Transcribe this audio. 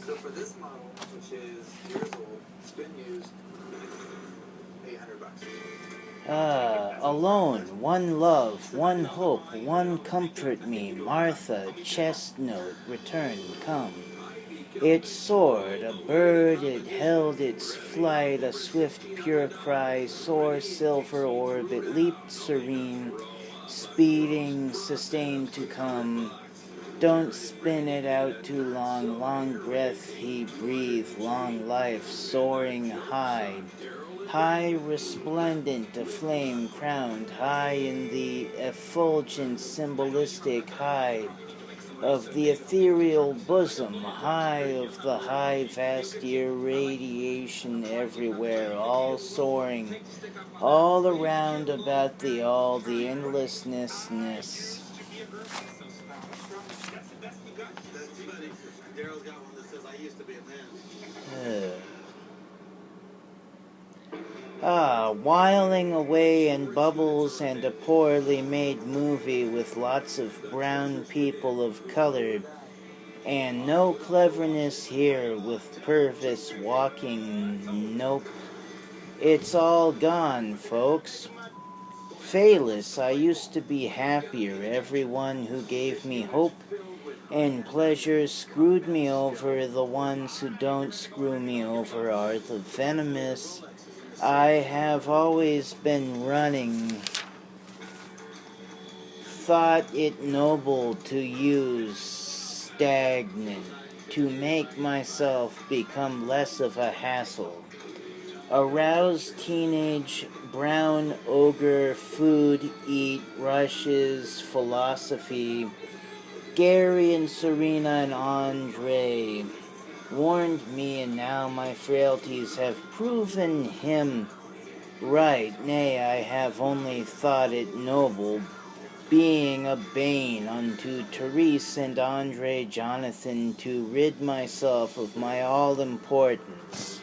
So for this model, which is years old, it's been used $800. Alone, one love, one hope, one comfort me, Martha, chestnut, return, come. It soared, a bird, it held its flight, a swift, pure cry, soar, silver orb, it leaped serene, speeding, sustained to come. Don't spin it out too long, long breath he breathed, long life, soaring high. High, resplendent, a flame crowned, high in the effulgent, symbolistic high of the ethereal bosom, high of the high, vast irradiation everywhere, all soaring, all around about the all, the endlessness. Daryl's got one that says, I used to be a man. Whiling away in bubbles and a poorly made movie with lots of brown people of color, and no cleverness here with Purvis walking, nope. It's all gone, folks. Fayless, I used to be happier. Everyone who gave me hope and pleasure screwed me over. The ones who don't screw me over are the venomous. I have always been running. Thought it noble to use stagnant, to make myself become less of a hassle. Aroused teenage, brown ogre, food, eat, rushes, philosophy. Gary and Serena and Andre warned me, and now my frailties have proven him right. Nay, I have only thought it noble, being a bane unto Therese and Andre Jonathan, to rid myself of my all-importance.